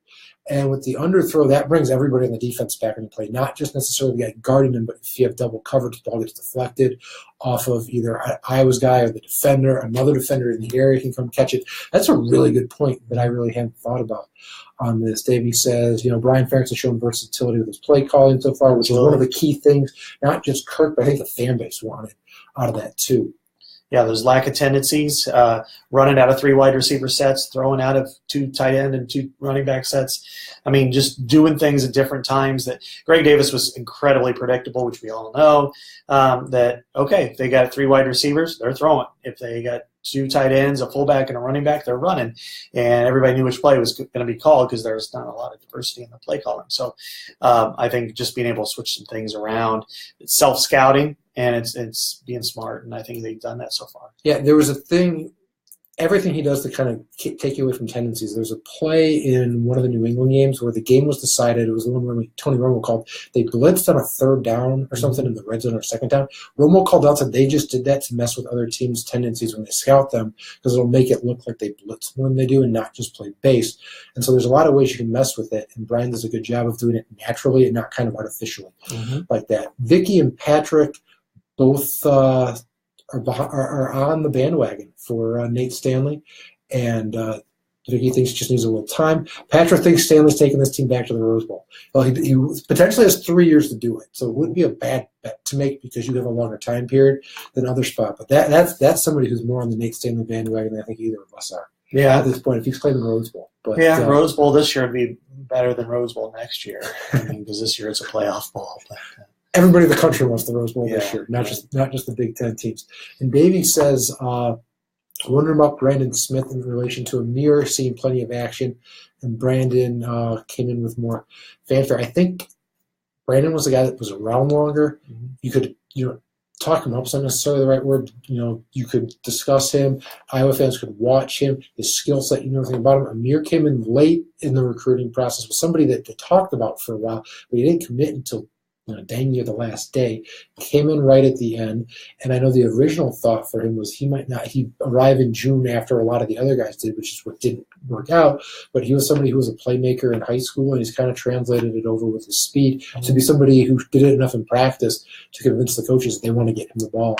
And with the underthrow, that brings everybody on the defense back into play, not just necessarily the guy guarding him, but if you have double coverage, the ball gets deflected off of either Iowa's guy or the defender. Another defender in the area can come catch it. That's a really good point that I really hadn't thought about on this. Davey says, Brian Ferentz has shown versatility with his play calling so far, which is one of the key things, not just Kirk, but I think the fan base wanted out of that too. Yeah, there's lack of tendencies, running out of 3 wide receiver sets, throwing out of 2 tight end and 2 running back sets. I mean, just doing things at different times. That Greg Davis was incredibly predictable, which we all know. If they got 3 wide receivers, they're throwing. If they got 2 tight ends, a fullback, and a running back, they're running. And everybody knew which play was going to be called because there's not a lot of diversity in the play calling. So I think just being able to switch some things around, it's self-scouting, and it's being smart, and I think they've done that so far. Yeah, there was a thing, everything he does to kind of take you away from tendencies. There's a play in one of the New England games where the game was decided. It was the one where Tony Romo called. They blitzed on a 3rd down or something in the red zone or 2nd down. Romo called out, said they just did that to mess with other teams' tendencies when they scout them because it'll make it look like they blitz more than they do and not just play base. And so there's a lot of ways you can mess with it, and Brian does a good job of doing it naturally and not kind of artificially like that. Vicky and Patrick both are on the bandwagon for Nate Stanley, and Vicky thinks he just needs a little time. Patrick thinks Stanley's taking this team back to the Rose Bowl. Well, he potentially has 3 years to do it, so it wouldn't be a bad bet to make because you have a longer time period than other spot. But that's somebody who's more on the Nate Stanley bandwagon than I think either of us are. Yeah, at this point, if he's playing the Rose Bowl. But, Rose Bowl this year would be better than Rose Bowl next year. Because this year it's a playoff bowl. But, everybody in the country wants the Rose Bowl this year, not just the Big Ten teams. And Davey says, wondering about Brandon Smith in relation to Amir, seeing plenty of action, and Brandon came in with more fanfare. I think Brandon was the guy that was around longer. You could, talk him up is not necessarily the right word. You could discuss him. Iowa fans could watch him, his skill set, everything about him. Amir came in late in the recruiting process, was somebody that they talked about for a while, but he didn't commit until dang near the last day, came in right at the end. And I know the original thought for him was he'd arrive in June after a lot of the other guys did, which is what didn't work out. But he was somebody who was a playmaker in high school, and he's kind of translated it over with his speed to be somebody who did it enough in practice to convince the coaches that they want to get him the ball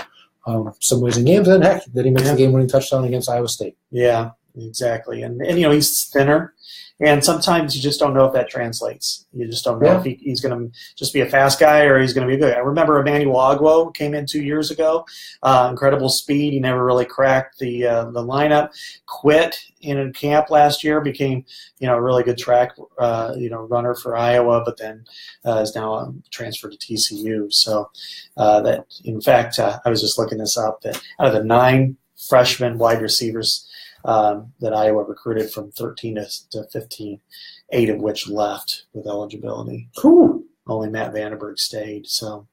some ways in games. And heck, that he makes the game-winning touchdown against Iowa State. Yeah, exactly. And he's thinner. And sometimes you just don't know if that translates. You just don't know if he's going to just be a fast guy or he's going to be good. I remember Emmanuel Agwo came in 2 years ago. Incredible speed. He never really cracked the lineup. Quit in camp last year. Became a really good track runner for Iowa, but then is now transferred to TCU. So that in fact I was just looking this up that out of the 9 freshman wide receivers that Iowa recruited from 13 to 15, 8 of which left with eligibility. Cool. Only Matt Vandenberg stayed. So,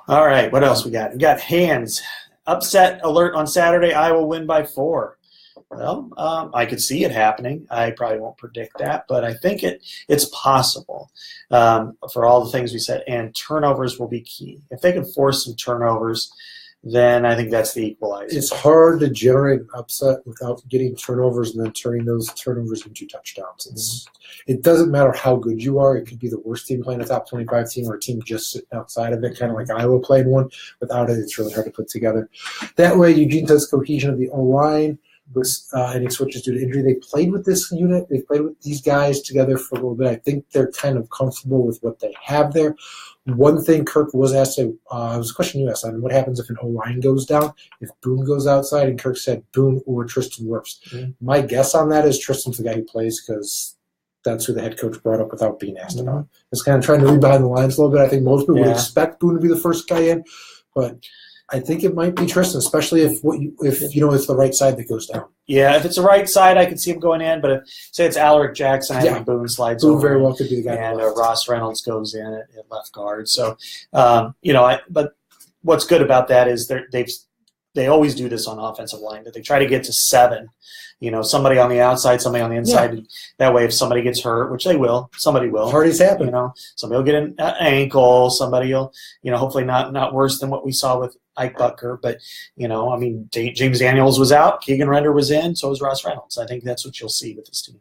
all right, what else we got? We got hands. Upset alert on Saturday. Iowa win by 4. Well, I could see it happening. I probably won't predict that, but I think it's possible for all the things we said. And turnovers will be key. If they can force some turnovers, then I think that's the equalizer. It's hard to generate an upset without getting turnovers and then turning those turnovers into touchdowns. It doesn't matter how good you are. It could be the worst team playing a top 25 team or a team just sitting outside of it, kind of like Iowa played one. Without it, it's really hard to put together. That way, Eugene does cohesion of the O-line. Any switches due to injury. They played with this unit. They played with these guys together for a little bit. I think they're kind of comfortable with what they have there. One thing Kirk was asked, it was a question you asked on what happens if an O-line goes down, if Boone goes outside, and Kirk said Boone or Tristan Wirfs. Mm-hmm. My guess on that is Tristan's the guy who plays because that's who the head coach brought up without being asked about. It's kind of trying to read behind the lines a little bit. I think most people would expect Boone to be the first guy in, but I think it might be Tristan, especially if it's the right side that goes down. Yeah, if it's the right side, I could see him going in. But say it's Alaric Jackson, I think Boone slides over. Boone very well could be the guy. And Ross Reynolds goes in at left guard. So, but what's good about that is they always do this on offensive line, that they try to get to 7. Somebody on the outside, somebody on the inside. Yeah. That way, if somebody gets hurt, which they will, somebody will. Parties happen. Somebody will get an ankle. Somebody will, hopefully not worse than what we saw with Ike Butker. But, James Daniels was out. Keegan Render was in. So was Ross Reynolds. I think that's what you'll see with this team.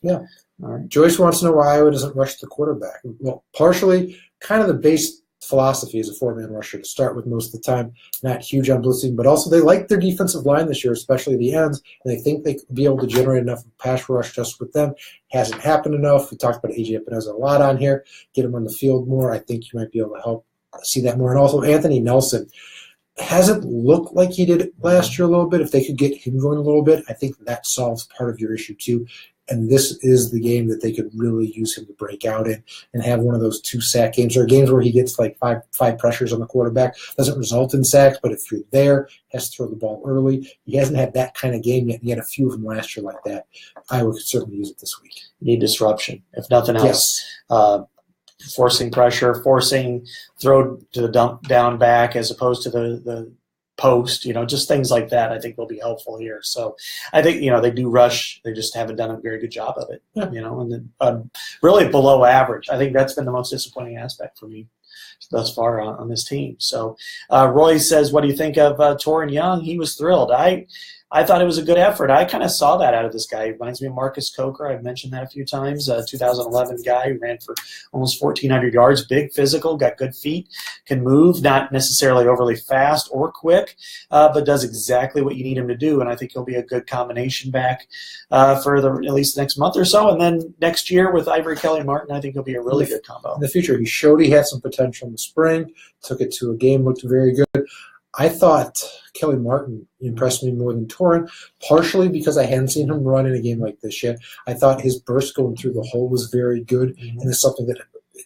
Yeah. All right. Joyce wants to know why Iowa doesn't rush the quarterback. Well, partially kind of the base philosophy is a 4-man rusher to start with most of the time, not huge on blitzing, but also they like their defensive line this year, especially the ends, and they think they could be able to generate enough pass rush just with them. Hasn't happened enough. We talked about A.J. Epineza a lot on here. Get him on the field more. I think you might be able to help see that more. And also Anthony Nelson hasn't looked like he did last year a little bit. If they could get him going a little bit, I think that solves part of your issue too. And this is the game that they could really use him to break out in and have one of those 2-sack games, or games where he gets like five pressures on the quarterback. Doesn't result in sacks, but if you're there, has to throw the ball early. He hasn't had that kind of game yet. He had a few of them last year like that. Iowa could certainly use it this week. Need disruption, if nothing else. Yes. Forcing pressure, forcing throw to the dump down back as opposed to the post, just things like that I think will be helpful here. So I think, they do rush. They just haven't done a very good job of it, and then really below average. I think that's been the most disappointing aspect for me thus far on this team. So Roy says, what do you think of Torrin Young? He was thrilled. I thought it was a good effort. I kind of saw that out of this guy. He reminds me of Marcus Coker. I've mentioned that a few times. 2011 guy who ran for almost 1,400 yards, big, physical, got good feet, can move, not necessarily overly fast or quick, but does exactly what you need him to do. And I think he'll be a good combination back for at least the next month or so. And then next year with Ivory Kelly Martin, I think he'll be a really good combo. In the future, he showed he had some potential in the spring, took it to a game, looked very good. I thought Kelly Martin impressed me more than Torrin, partially because I hadn't seen him run in a game like this yet. I thought his burst going through the hole was very good, and it's something that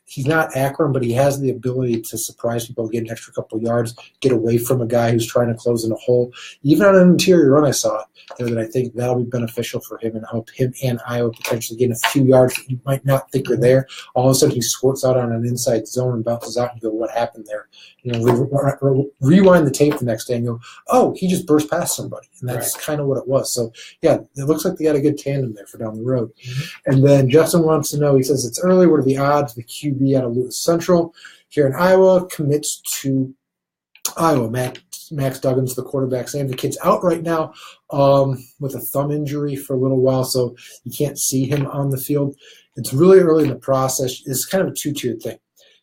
he's not Akron, but he has the ability to surprise people, get an extra couple yards, get away from a guy who's trying to close in a hole. Even on an interior run I saw that I think that'll be beneficial for him and help him and Iowa potentially get a few yards that you might not think are there. All of a sudden he squirts out on an inside zone and bounces out and you go, what happened there? Rewind the tape the next day and go, oh, he just burst past somebody. And that's kind of what it was. So, yeah, it looks like they got a good tandem there for down the road. And then Justin wants to know, he says, it's early. What are the odds the QB out of Lewis Central here in Iowa commits to Iowa? Max Duggan's the quarterback's name. The kid's out right now with a thumb injury for a little while, so you can't see him on the field. It's really early in the process. It's kind of a two-tiered thing.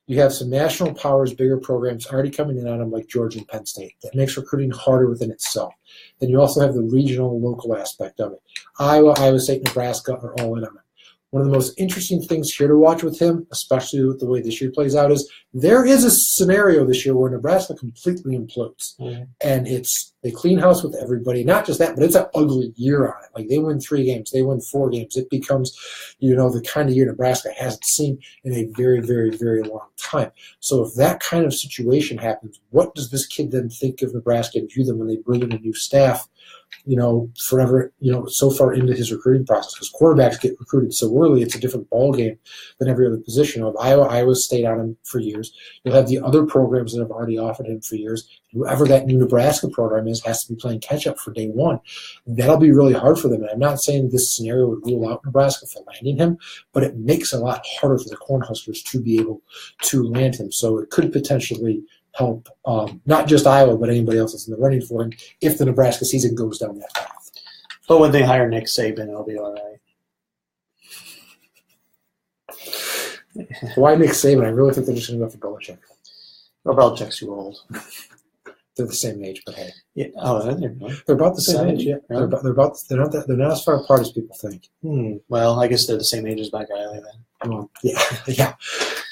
You have some national powers, bigger programs already coming in on them like Georgia and Penn State. That makes recruiting harder within itself. Then you also have the regional, local aspect of it. Iowa, Iowa State, Nebraska are all in on it. One of the most interesting things here to watch with him, especially with the way this year plays out, is there is a scenario this year where Nebraska completely implodes. And they clean house with everybody. Not just that, but it's an ugly year on it. Like they win 3 games, they win 4 games. It becomes, the kind of year Nebraska hasn't seen in a very, very, very long time. So if that kind of situation happens, what does this kid then think of Nebraska and view them when they bring in a new staff? Forever, so far into his recruiting process, because quarterbacks get recruited so early, it's a different ball game than every other position. Of Iowa stayed on him for years. You'll have the other programs that have already offered him for years. Whoever that new Nebraska program is has to be playing catch up for day one. That'll be really hard for them. And I'm not saying this scenario would rule out Nebraska for landing him, but it makes it a lot harder for the Cornhuskers to be able to land him. So it could potentially help not just Iowa, but anybody else that's in the running for him if the Nebraska season goes down that path. But when they hire Nick Saban, it'll be all right. Why Nick Saban? I really think they're just going to go for Belichick. Well, Belichick's too old. They're the same age, but hey. Yeah. They're about the same age, yeah. Really? They're not as far apart as people think. Well, I guess they're the same age as Mike Riley then. Well, yeah.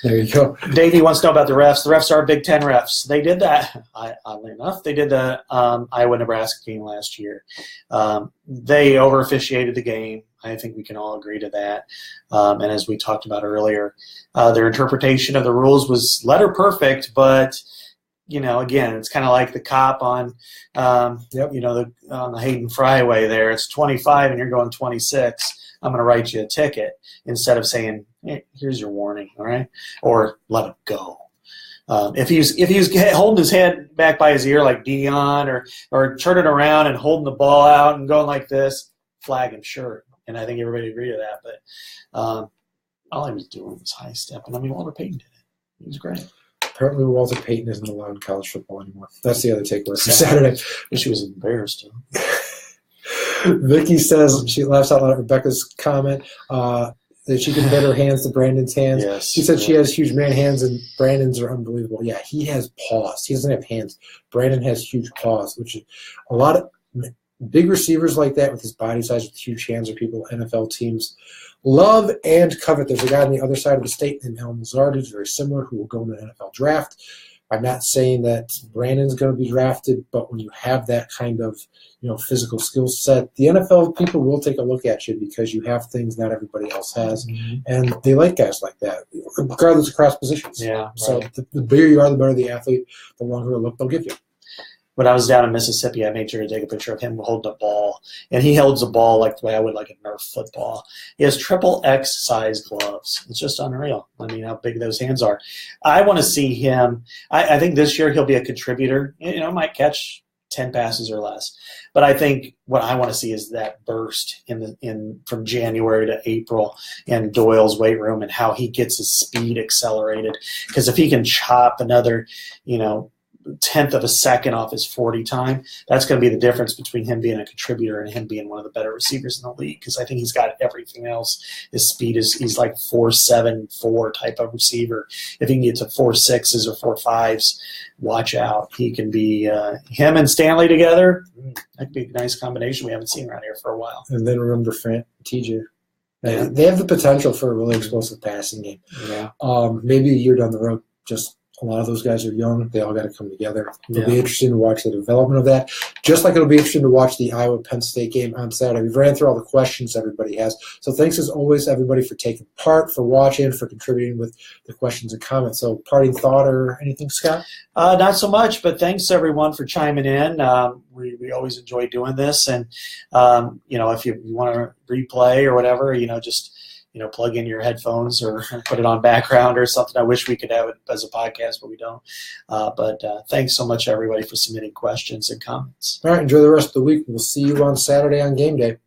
There you go. Davey wants to know about the refs. The refs are Big Ten refs. They did that, oddly enough. They did the Iowa-Nebraska game last year. They over-officiated the game. I think we can all agree to that. And as we talked about earlier, their interpretation of the rules was letter perfect, but again, it's kind of like the cop on, on the Hayden Freeway there. It's 25 and you're going 26. I'm going to write you a ticket instead of saying, hey, here's your warning, all right? Or let him go. If he was holding his head back by his ear like Dion or turning around and holding the ball out and going like this, flag him, sure. And I think everybody agreed to that. But all he was doing was high stepping. I mean, Walter Payton did it. He was great. Apparently, Walter Payton isn't allowed in college football anymore. That's the other takeaway from Saturday. She was embarrassed. Vicky says she laughs out loud at Rebecca's comment that she can bet her hands to Brandon's hands. Yes, she said she has huge man hands, and Brandon's are unbelievable. Yeah, he has paws. He doesn't have hands. Brandon has huge paws, which is a lot of big receivers like that with his body size with huge hands are people NFL teams love and covet. There's a guy on the other side of the state named Alan Lazard who's very similar who will go in the NFL draft. I'm not saying that Brandon's going to be drafted, but when you have that kind of physical skill set, the NFL people will take a look at you because you have things not everybody else has, and they like guys like that, regardless of cross positions. Yeah. Right. So the bigger you are, the better the athlete, the longer a look they'll give you. When I was down in Mississippi, I made sure to take a picture of him holding a ball. And he holds a ball like the way I would like a Nerf football. He has triple X size gloves. It's just unreal. I mean, how big those hands are. I want to see him. I think this year he'll be a contributor. Might catch 10 passes or less. But I think what I want to see is that burst from January to April in Doyle's weight room and how he gets his speed accelerated. Because if he can chop another, tenth of a second off his 40 time, that's going to be the difference between him being a contributor and him being one of the better receivers in the league, because I think he's got everything else. His speed he's like 4.74 type of receiver. If he can get to 4.6s or 4.5s, watch out. He can be him and Stanley together. That could be a nice combination we haven't seen around here for a while. And then remember TJ. Yeah. They have the potential for a really explosive passing game. Yeah. Maybe a year down the road, just a lot of those guys are young. They all got to come together. It'll be interesting to watch the development of that, just like it'll be interesting to watch the Iowa-Penn State game on Saturday. We've ran through all the questions everybody has. So thanks, as always, everybody, for taking part, for watching, for contributing with the questions and comments. So parting thought or anything, Scott? Not so much, but thanks, everyone, for chiming in. We always enjoy doing this. And, if you want to replay or whatever, just – plug in your headphones or put it on background or something. I wish we could have it as a podcast, but we don't. But thanks so much, everybody, for submitting questions and comments. All right, enjoy the rest of the week. We'll see you on Saturday on game day.